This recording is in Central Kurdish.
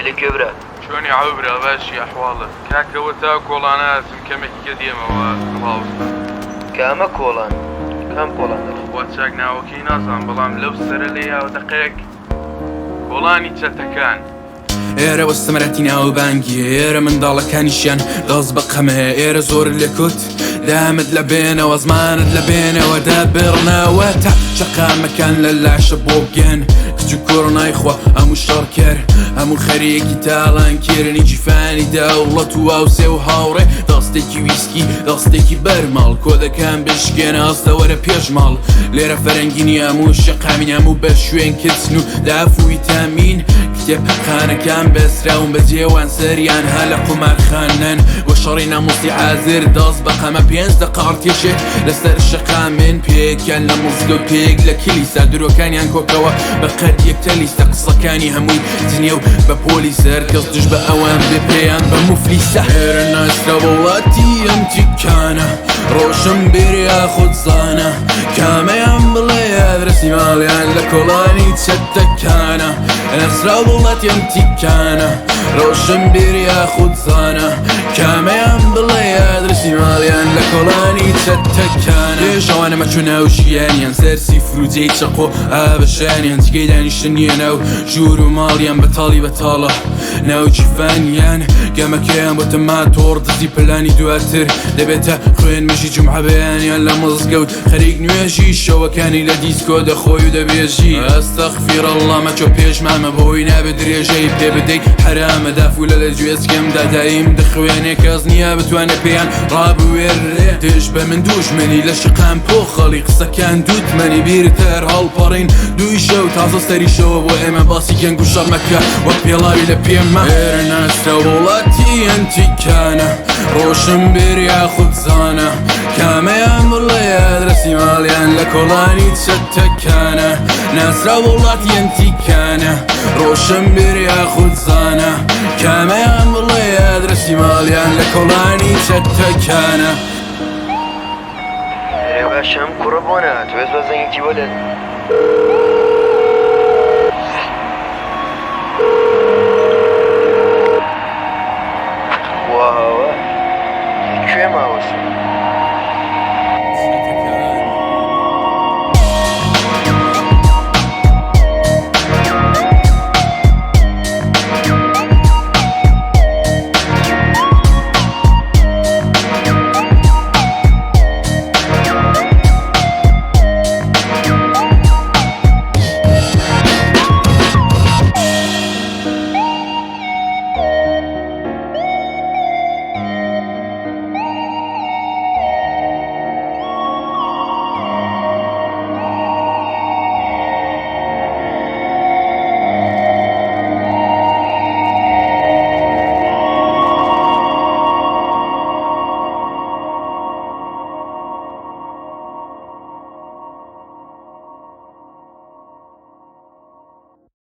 هايلي كبرى شوني عبرة باشي أحوالك كاكا وتاك والله أنا كمك قديمة وغاوصة كاما كولان كام كولان واتشاقنا وكي نازم بلام لو سرليها ودقيق كولاني تشتكان ئێرە وەستەمەرەتی ناوبانگی ئێرە منداڵەکانیشیان دەست بە قەمەیە ئێرە زۆر لێکوت دامت لە بێنەوە زمانت لە بێنەوە دابڕنەوە تا شەقامەکان لە لاشە بۆ بگەن کچ و کۆڕنایخوا هەموو شەڕکەر هەموو خەریەکی تاڵانکێرنی جیفانی دەوڵەت و واوسێ و هاوڕێ دەستێکی ویسکی دەستێکی بەرماڵ کۆدەکان بشکێنە ئەستەوەرە پێشماڵ لێرە فەرەنگینی هەموو شەقامین هەموو بە شوێن کچن و دافوی تامین کتێبخانەکان بەسراون بە جێوان سەریان هە لە قومارخانەن وە شەڕی نامۆستی حازر دەست بە قەمە 5 دەقاڕتێشێ لەسەر شەقامێن پێکیان لە مزگە و پێک لە کلیسا درۆکانیان کۆکەوە بە قەد یەکتە لیستە قسەکانی هەمووی جنێ و بە پۆلی سەر کەس دژ بە ئەوان بێ پێیان بە موفلیسە هێرە ناسرە وڵاتی ئەم تیکانە ڕۆشن بێریا خودزانە کامەیان بڵێ ئادرەسی ماڵیان لە کۆڵانی چەتەکانە نەسرا وڵاتی ئەم تیکانە ڕۆشن بێریا خودزانە کامەیان بڵێ ئادرەسی ماڵیان لە کۆڵانی چەتەکانە پێشەوانە مەچوونە و ژیانیان سەرسی فروجەی چەقۆ ئابەشانیان جگەی دانیشتن نیە ناو ژوور و ماڵیان بەتاڵی بەتاڵە ناو جیفانیان گەمەکەیان بۆ تەماتۆڕ دزی پلانی دواتر دەبێتە خوێن مژی جومعە بەیانیان لە مزگەوت خەریک نوێژی شەوەکانی لە دیسکۆ دەخۆی و دەبێژی ئەستەغفیرەڵڵا مەچۆ پێش مامە بۆی نابێت درێژەی پێ بدەی حرامە دافولە لە گوێچکەمدا دایم دەخوێنێ کەس نییە بتوانێت پێیان ڕابوێرێ دژ بە من دوژمنی لە شقام پۆخەڵی قسەکان دوتمەنی بیرتر هەڵپەڕین دوی شەو تازە سەریشەوە بۆ ئێمە باسی گەنگ و شەڕمەکە وەک پێڵاوی لە پێمە ئێرە ناسرە وڵاتی ئەنتیکانە ڕۆشن بێریا خودزانە کامەیان بڵێ ئادرەسی ماڵیان لە کۆڵانی چەتەکانە ناسرا وڵاتی ئەنتیکانە ڕۆشن بێریا خودزانە کامەیان بڵێ ئادرەسی ماڵیان لە کۆڵانی چەتەکانە باشم کوڕە بۆنە توێز بە زەنگێکی وەلد